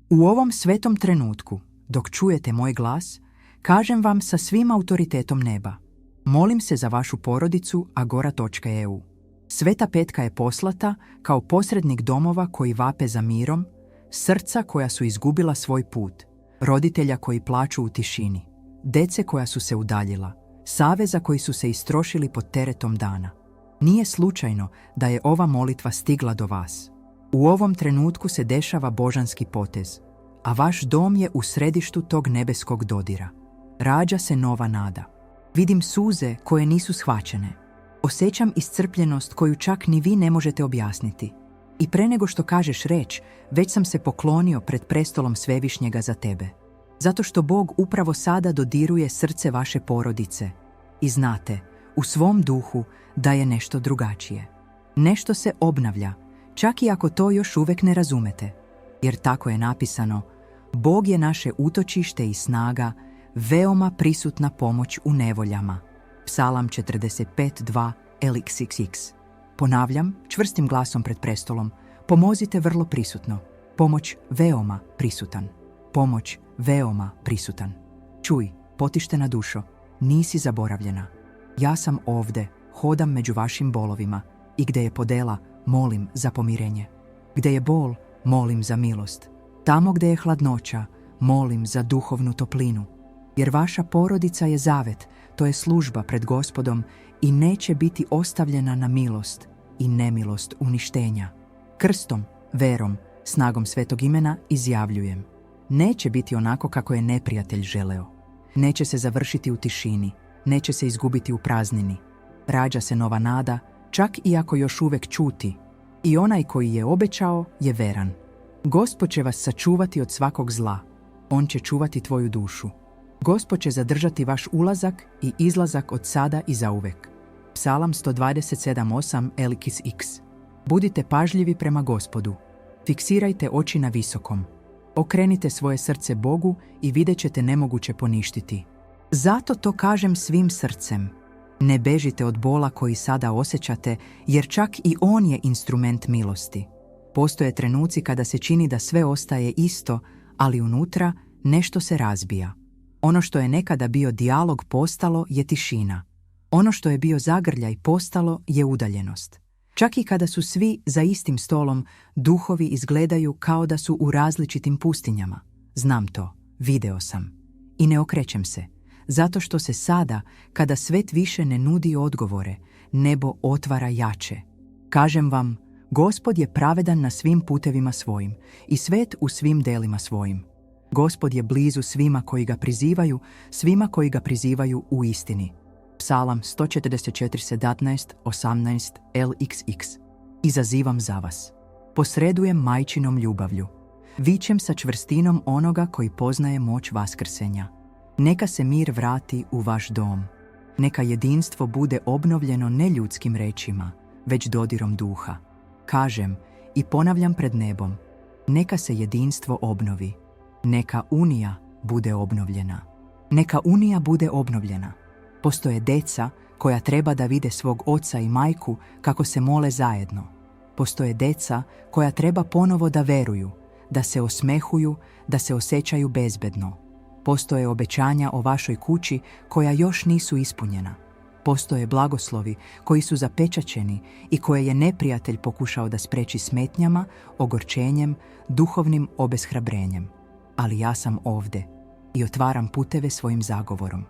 U ovom svetom trenutku, dok čujete moj glas, kažem vam sa svim autoritetom neba. Molim se za vašu porodicu agora.eu. Sveta petka je poslata kao posrednik domova koji vape za mirom, srca koja su izgubila svoj put, roditelja koji plaču u tišini, dece koja su se udaljila, saveza koji su se istrošili pod teretom dana. Nije slučajno da je ova molitva stigla do vas. U ovom trenutku se dešava božanski potez, a vaš dom je u središtu tog nebeskog dodira. Rađa se nova nada. Vidim suze koje nisu shvaćene. Osjećam iscrpljenost koju čak ni vi ne možete objasniti. I pre nego što kažeš reč, već sam se poklonio pred prestolom Svevišnjega za tebe. Zato što Bog upravo sada dodiruje srce vaše porodice. I znate, u svom duhu, da je nešto drugačije. Nešto se obnavlja, čak i ako to još uvek ne razumete. Jer tako je napisano, Bog je naše utočište i snaga, veoma prisutna pomoć u nevoljama. Psalam 45.2 LXXX. Ponavljam, čvrstim glasom pred prestolom, pomozite vrlo prisutno. Pomoć veoma prisutan. Pomoć veoma prisutan. Čuj, potištena dušo, nisi zaboravljena. Ja sam ovde, hodam među vašim bolovima i gde je podela, molim za pomirenje. Gde je bol, molim za milost. Tamo gde je hladnoća, molim za duhovnu toplinu. Jer vaša porodica je zavet, to je služba pred Gospodom i neće biti ostavljena na milost i nemilost uništenja. Krstom, verom, snagom svetog imena izjavljujem. Neće biti onako kako je neprijatelj želeo. Neće se završiti u tišini, neće se izgubiti u praznini. Rađa se nova nada, čak i ako još uvek ćuti. I onaj koji je obećao je veran. Gospod će vas sačuvati od svakog zla. On će čuvati tvoju dušu. Gospod će zadržati vaš ulazak i izlazak od sada i zauvek. Psalam 127.8 LXX. Budite pažljivi prema Gospodu. Fiksirajte oči na visokom. Okrenite svoje srce Bogu i vidjet ćete nemoguće poništiti. Zato to kažem svim srcem. Ne bežite od bola koji sada osjećate, jer čak i on je instrument milosti. Postoje trenuci kada se čini da sve ostaje isto, ali unutra nešto se razbija. Ono što je nekada bio dijalog postalo je tišina. Ono što je bio zagrljaj postalo je udaljenost. Čak i kada su svi za istim stolom, duhovi izgledaju kao da su u različitim pustinjama. Znam to, video sam. I ne okrećem se, zato što se sada, kada svet više ne nudi odgovore, nebo otvara jače. Kažem vam, Gospod je pravedan na svim putevima svojim i svet u svim delima svojim. Gospod je blizu svima koji ga prizivaju, svima koji ga prizivaju u istini. Psalam 144.17.18 LXX. Izazivam za vas. Posredujem majčinom ljubavlju. Vičem sa čvrstinom onoga koji poznaje moć vaskrsenja. Neka se mir vrati u vaš dom. Neka jedinstvo bude obnovljeno ne ljudskim rečima, već dodirom duha. Kažem i ponavljam pred nebom. Neka se jedinstvo obnovi. Neka unija bude obnovljena. Neka unija bude obnovljena. Postoje deca koja treba da vide svog oca i majku kako se mole zajedno. Postoje deca koja treba ponovo da veruju, da se osmehuju, da se osjećaju bezbedno. Postoje obećanja o vašoj kući koja još nisu ispunjena. Postoje blagoslovi koji su zapečaćeni i koje je neprijatelj pokušao da spreči smetnjama, ogorčenjem, duhovnim obeshrabrenjem. Ali ja sam ovde i otvaram puteve svojim zagovorom.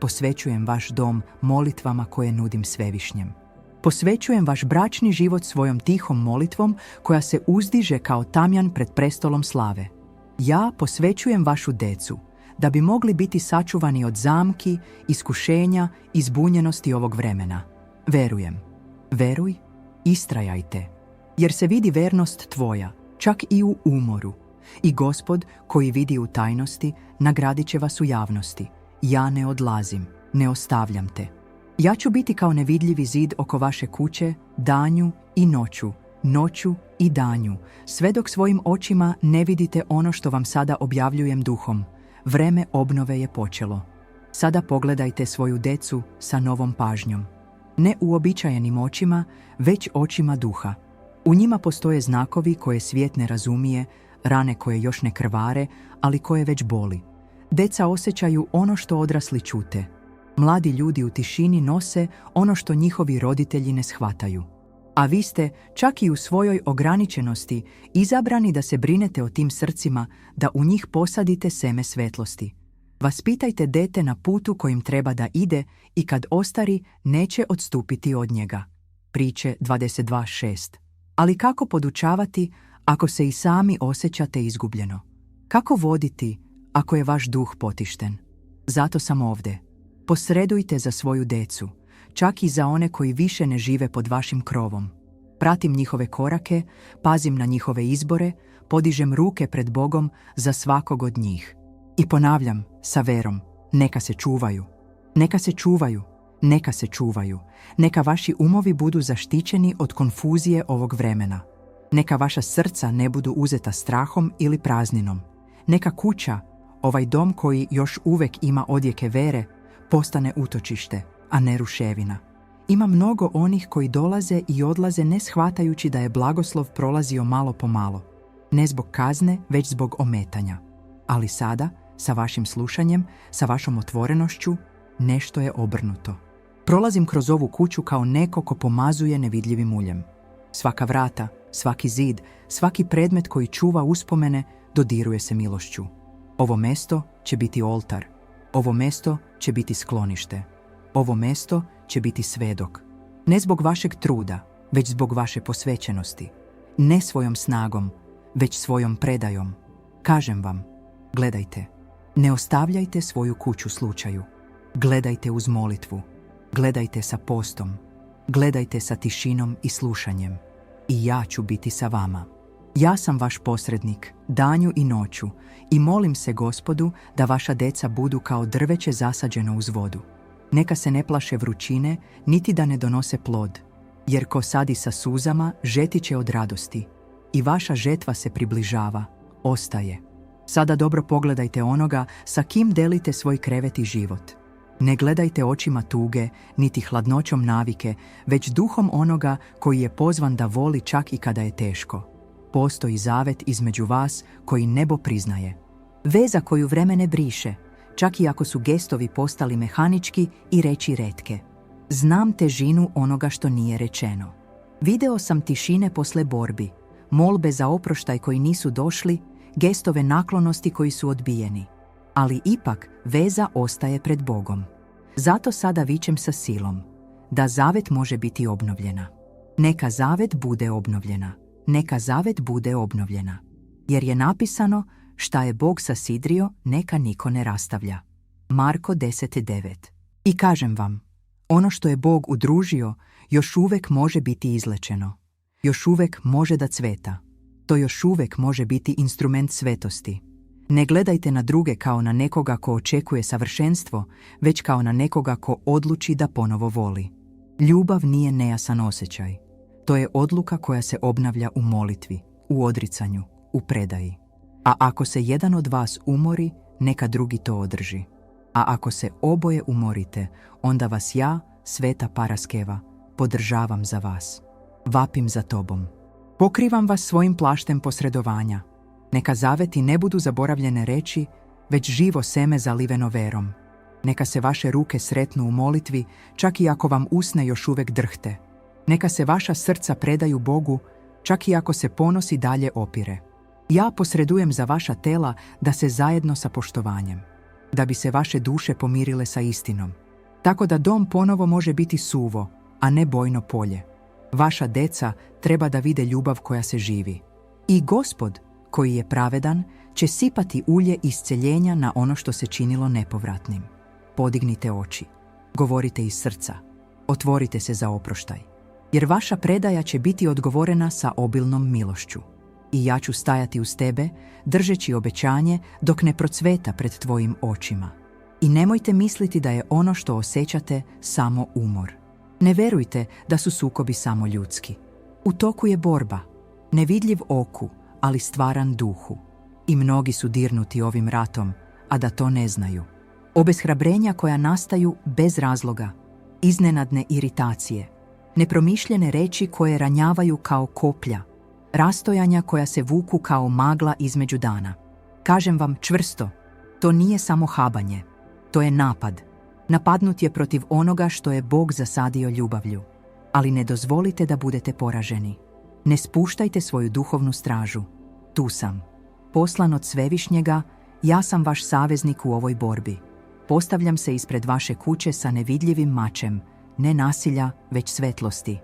Posvećujem vaš dom molitvama koje nudim Svevišnjem. Posvećujem vaš bračni život svojom tihom molitvom koja se uzdiže kao tamjan pred prestolom slave. Ja posvećujem vašu decu, da bi mogli biti sačuvani od zamki, iskušenja i zbunjenosti ovog vremena. Verujem. Veruj, istrajajte, jer se vidi vernost tvoja, čak i u umoru. I Gospod, koji vidi u tajnosti, nagradit će vas u javnosti. Ja ne odlazim, ne ostavljam te. Ja ću biti kao nevidljivi zid oko vaše kuće, danju i noću, noću i danju, sve dok svojim očima ne vidite ono što vam sada objavljujem duhom. Vreme obnove je počelo. Sada pogledajte svoju decu sa novom pažnjom. Ne uobičajenim očima, već očima duha. U njima postoje znakovi koje svijet ne razumije, rane koje još ne krvare, ali koje već boli. Deca osjećaju ono što odrasli ćute. Mladi ljudi u tišini nose ono što njihovi roditelji ne shvataju. A vi ste, čak i u svojoj ograničenosti, izabrani da se brinete o tim srcima, da u njih posadite seme svetlosti. Vaspitajte dete na putu kojim treba da ide i kad ostari, neće odstupiti od njega. Priče 22:6. Ali kako podučavati ako se i sami osjećate izgubljeno? Kako voditi ako je vaš duh potišten? Zato sam ovdje. Posredujte za svoju decu, čak i za one koji više ne žive pod vašim krovom. Pratim njihove korake, pazim na njihove izbore, podižem ruke pred Bogom za svakog od njih. I ponavljam sa verom, neka se čuvaju. Neka se čuvaju, neka se čuvaju. Neka vaši umovi budu zaštićeni od konfuzije ovog vremena. Neka vaša srca ne budu uzeta strahom ili prazninom. Neka kuća, ovaj dom koji još uvek ima odjeke vere, postane utočište, a ne ruševina. Ima mnogo onih koji dolaze i odlaze ne shvatajući da je blagoslov prolazio malo po malo. Ne zbog kazne, već zbog ometanja. Ali sada, sa vašim slušanjem, sa vašom otvorenošću, nešto je obrnuto. Prolazim kroz ovu kuću kao neko ko pomazuje nevidljivim uljem. Svaka vrata, svaki zid, svaki predmet koji čuva uspomene dodiruje se milošću. Ovo mesto će biti oltar. Ovo mesto će biti sklonište. Ovo mesto će biti svedok. Ne zbog vašeg truda, već zbog vaše posvećenosti. Ne svojom snagom, već svojom predajom. Kažem vam, gledajte. Ne ostavljajte svoju kuću slučaju. Gledajte uz molitvu. Gledajte sa postom. Gledajte sa tišinom i slušanjem. I ja ću biti sa vama. Ja sam vaš posrednik, danju i noću, i molim se Gospodu da vaša deca budu kao drveće zasađeno uz vodu. Neka se ne plaše vrućine, niti da ne donose plod, jer ko sadi sa suzama, žeti će od radosti. I vaša žetva se približava, ostaje. Sada dobro pogledajte onoga sa kim delite svoj krevet i život. Ne gledajte očima tuge, niti hladnoćom navike, već duhom onoga koji je pozvan da voli čak i kada je teško. Postoji zavet između vas koji nebo priznaje. Veza koju vreme ne briše, čak i ako su gestovi postali mehanički i reči retke. Znam težinu onoga što nije rečeno. Video sam tišine posle borbi, molbe za oproštaj koji nisu došli, gestove naklonosti koji su odbijeni. Ali ipak veza ostaje pred Bogom. Zato sada vičem sa silom, da zavet može biti obnovljena. Neka zavet bude obnovljena. Neka zavet bude obnovljena. Jer je napisano, šta je Bog sasidrio, neka niko ne rastavlja. Marko 10:9. I kažem vam, ono što je Bog udružio, još uvek može biti izlečeno. Još uvek može da cveta. To još uvek može biti instrument svetosti. Ne gledajte na druge kao na nekoga ko očekuje savršenstvo, već kao na nekoga ko odluči da ponovo voli. Ljubav nije nejasan osjećaj. To je odluka koja se obnavlja u molitvi, u odricanju, u predaji. A ako se jedan od vas umori, neka drugi to održi. A ako se oboje umorite, onda vas ja, Sveta Paraskeva, podržavam za vas. Vapim za tobom. Pokrivam vas svojim plaštem posredovanja. Neka zaveti ne budu zaboravljene reči, već živo seme zaliveno verom. Neka se vaše ruke sretnu u molitvi, čak i ako vam usne još uvek drhte. Neka se vaša srca predaju Bogu, čak i ako se ponos i dalje opire. Ja posredujem za vaša tela da se zajedno sa poštovanjem, da bi se vaše duše pomirile sa istinom. Tako da dom ponovo može biti suvo, a ne bojno polje. Vaša deca treba da vide ljubav koja se živi. I Gospod, koji je pravedan, će sipati ulje isceljenja na ono što se činilo nepovratnim. Podignite oči, govorite iz srca, otvorite se za oproštaj. Jer vaša predaja će biti odgovorena sa obilnom milošću. I ja ću stajati uz tebe, držeći obećanje dok ne procveta pred tvojim očima. I nemojte misliti da je ono što osjećate samo umor. Ne verujte da su sukobi samo ljudski. U toku je borba, nevidljiv oku, ali stvaran duhu. I mnogi su dirnuti ovim ratom, a da to ne znaju. Obeshrabrenja koja nastaju bez razloga, iznenadne iritacije, nepromišljene reči koje ranjavaju kao koplja, rastojanja koja se vuku kao magla između dana. Kažem vam čvrsto, to nije samo habanje, to je napad. Napadnut je protiv onoga što je Bog zasadio ljubavlju. Ali ne dozvolite da budete poraženi. Ne spuštajte svoju duhovnu stražu. Tu sam. Poslan od Svevišnjega, ja sam vaš saveznik u ovoj borbi. Postavljam se ispred vaše kuće sa nevidljivim mačem, ne nasilja, već svetlosti.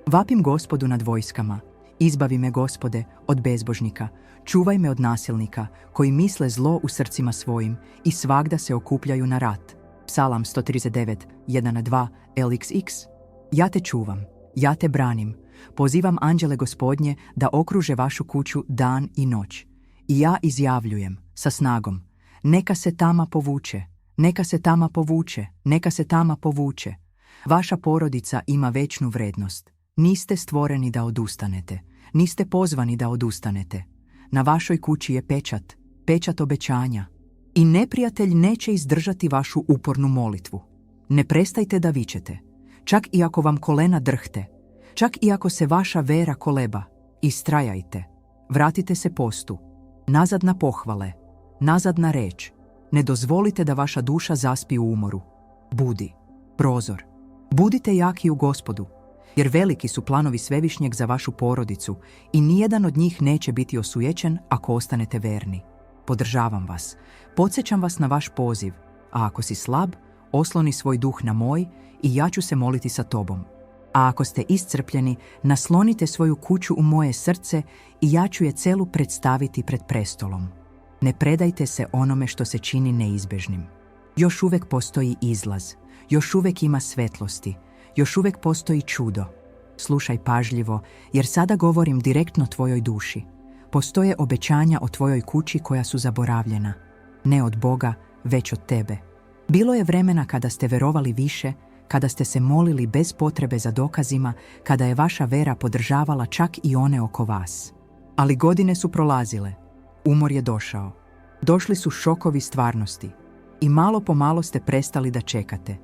Vapim Gospodu nad vojskama. Izbavi me, Gospode, od bezbožnika. Čuvaj me od nasilnika, koji misle zlo u srcima svojim i svagda se okupljaju na rat. Psalam 139, 1-2, LXX. Ja te čuvam, ja te branim. Pozivam anđele Gospodnje da okruže vašu kuću dan i noć. I ja izjavljujem sa snagom, neka se tama povuče, neka se tama povuče, neka se tama povuče. Vaša porodica ima večnu vrednost. Niste stvoreni da odustanete, niste pozvani da odustanete. Na vašoj kući je pečat, pečat obećanja. I neprijatelj neće izdržati vašu upornu molitvu. Ne prestajte da vičete, čak i ako vam kolena drhte, čak i ako se vaša vera koleba. Istrajajte, vratite se postu, nazad na pohvale, nazad na reč. Ne dozvolite da vaša duša zaspi u umoru. Budi, prozor. Budite jaki u Gospodu, jer veliki su planovi Svevišnjeg za vašu porodicu i nijedan od njih neće biti osujećen ako ostanete verni. Podržavam vas, podsjećam vas na vaš poziv, a ako si slab, osloni svoj duh na moj i ja ću se moliti sa tobom. A ako ste iscrpljeni, naslonite svoju kuću u moje srce i ja ću je celu predstaviti pred prestolom. Ne predajte se onome što se čini neizbežnim. Još uvek postoji izlaz, još uvek ima svetlosti, još uvek postoji čudo. Slušaj pažljivo, jer sada govorim direktno tvojoj duši. Postoje obećanja o tvojoj kući koja su zaboravljena. Ne od Boga, već od tebe. Bilo je vremena kada ste verovali više, kada ste se molili bez potrebe za dokazima, kada je vaša vera podržavala čak i one oko vas. Ali godine su prolazile. Umor je došao. Došli su šokovi stvarnosti. I malo po malo ste prestali da čekate.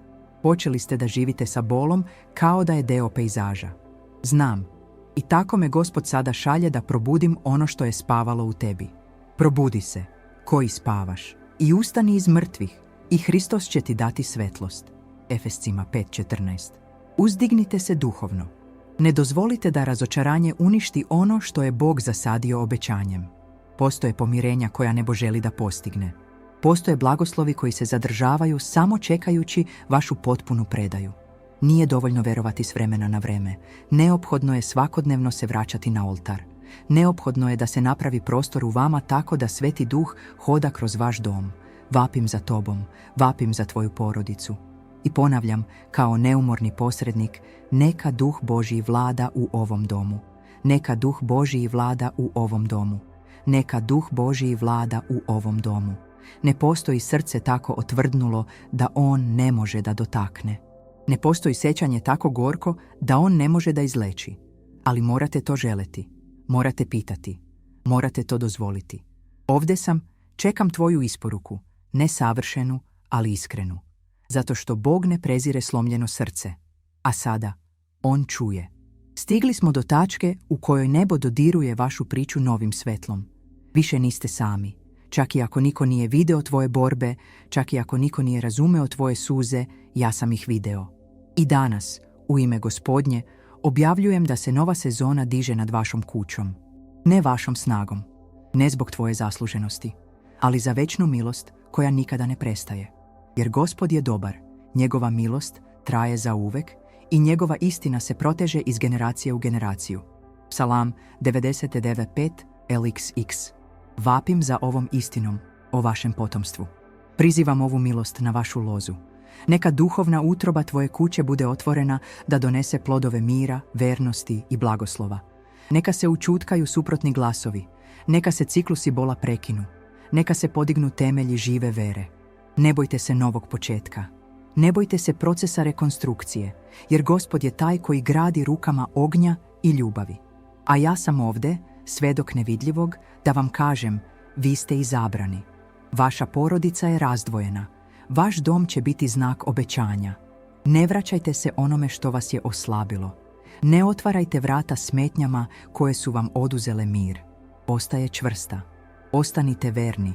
Počeli ste da živite sa bolom kao da je deo pejzaža. Znam. I tako me Gospod sada šalje da probudim ono što je spavalo u tebi. Probudi se, koji spavaš, i ustani iz mrtvih, i Hristos će ti dati svetlost. Efescima 5:14. Uzdignite se duhovno. Ne dozvolite da razočaranje uništi ono što je Bog zasadio obećanjem. Postoje pomirenja koja nebo želi da postigne. Postoje blagoslovi koji se zadržavaju samo čekajući vašu potpunu predaju. Nije dovoljno verovati s vremena na vreme. Neophodno je svakodnevno se vraćati na oltar. Neophodno je da se napravi prostor u vama tako da Sveti Duh hoda kroz vaš dom. Vapim za tobom, vapim za tvoju porodicu. I ponavljam, kao neumorni posrednik, neka Duh Božji vlada u ovom domu. Neka Duh Božji vlada u ovom domu. Neka Duh Božji vlada u ovom domu. Ne postoji srce tako otvrdnulo da on ne može da dotakne. Ne postoji sećanje tako gorko da on ne može da izleči. Ali morate to želeti. Morate pitati. Morate to dozvoliti. Ovde sam, čekam tvoju isporuku. Ne savršenu, ali iskrenu. Zato što Bog ne prezire slomljeno srce. A sada, on čuje. Stigli smo do tačke u kojoj nebo dodiruje vašu priču novim svetlom. Više niste sami. Čak i ako niko nije video tvoje borbe, čak i ako niko nije razumeo tvoje suze, ja sam ih video. I danas, u ime Gospodnje, objavljujem da se nova sezona diže nad vašom kućom. Ne vašom snagom, ne zbog tvoje zasluženosti, ali za večnu milost koja nikada ne prestaje. Jer Gospod je dobar, njegova milost traje zauvek i njegova istina se proteže iz generacije u generaciju. Psalam 99:5 LXX. Vapim za ovom istinom o vašem potomstvu. Prizivam ovu milost na vašu lozu. Neka duhovna utroba tvoje kuće bude otvorena da donese plodove mira, vernosti i blagoslova. Neka se učutkaju suprotni glasovi. Neka se ciklusi bola prekinu. Neka se podignu temelji žive vere. Ne bojte se novog početka. Ne bojte se procesa rekonstrukcije, jer Gospod je taj koji gradi rukama ognja i ljubavi. A ja sam ovde, svedok nevidljivog, da vam kažem, vi ste izabrani. Vaša porodica je razdvojena. Vaš dom će biti znak obećanja. Ne vraćajte se onome što vas je oslabilo. Ne otvarajte vrata smetnjama koje su vam oduzele mir. Ostaje čvrsta. Ostanite verni,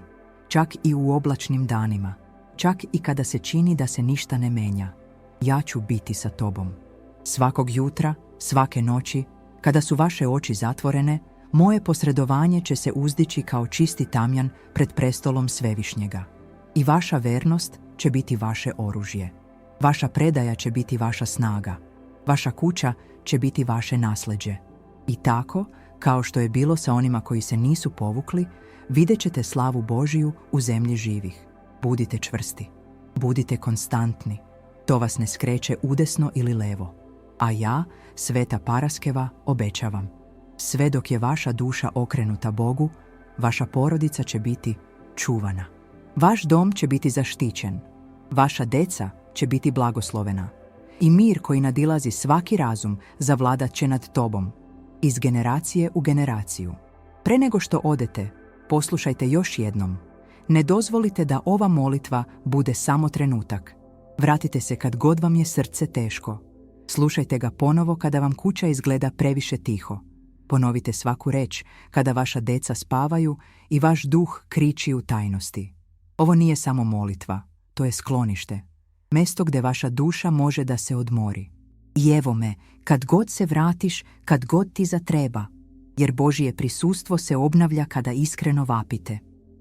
čak i u oblačnim danima, čak i kada se čini da se ništa ne menja. Ja ću biti sa tobom. Svakog jutra, svake noći, kada su vaše oči zatvorene, moje posredovanje će se uzdići kao čisti tamjan pred prestolom Svevišnjega. I vaša vernost će biti vaše oružje. Vaša predaja će biti vaša snaga. Vaša kuća će biti vaše nasleđe. I tako, kao što je bilo sa onima koji se nisu povukli, vidjet ćete slavu Božiju u zemlji živih. Budite čvrsti. Budite konstantni. To vas ne skreće udesno ili levo. A ja, Sveta Paraskeva, obećavam. Sve dok je vaša duša okrenuta Bogu, vaša porodica će biti čuvana. Vaš dom će biti zaštićen. Vaša deca će biti blagoslovena. I mir koji nadilazi svaki razum zavladat će nad tobom. Iz generacije u generaciju. Pre nego što odete, poslušajte još jednom. Ne dozvolite da ova molitva bude samo trenutak. Vratite se kad god vam je srce teško. Slušajte ga ponovo kada vam kuća izgleda previše tiho. Ponovite svaku reč kada vaša deca spavaju i vaš duh kriči u tajnosti. Ovo nije samo molitva, to je sklonište. Mesto gdje vaša duša može da se odmori. I evo me, kad god se vratiš, kad god ti zatreba. Jer Božje prisustvo se obnavlja kada iskreno vapite.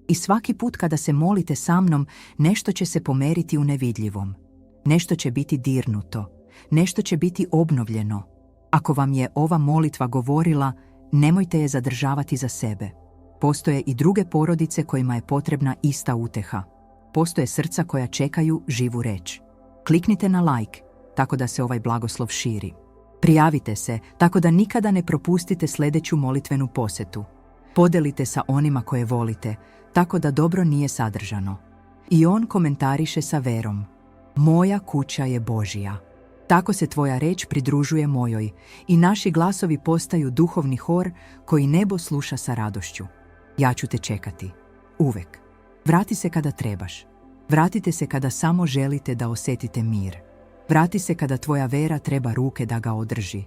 I svaki put kada se molite sa mnom, nešto će se pomeriti u nevidljivom. Nešto će biti dirnuto. Nešto će biti obnovljeno. Ako vam je ova molitva govorila, nemojte je zadržavati za sebe. Postoje i druge porodice kojima je potrebna ista uteha. Postoje srca koja čekaju živu reč. Kliknite na like, tako da se ovaj blagoslov širi. Prijavite se, tako da nikada ne propustite sljedeću molitvenu posetu. Podelite sa onima koje volite, tako da dobro nije sadržano. I on komentariše sa verom. Moja kuća je Božja. Tako se tvoja reč pridružuje mojoj i naši glasovi postaju duhovni hor koji nebo sluša sa radošću. Ja ću te čekati. Uvek. Vrati se kada trebaš. Vratite se kada samo želite da osjetite mir. Vrati se kada tvoja vera treba ruke da ga održi.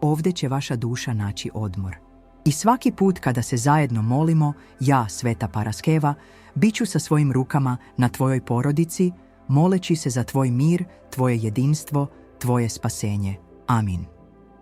Ovdje će vaša duša naći odmor. I svaki put kada se zajedno molimo, ja, Sveta Paraskeva, bit ću sa svojim rukama na tvojoj porodici, moleći se za tvoj mir, tvoje jedinstvo, tvoje spasenje. Amin.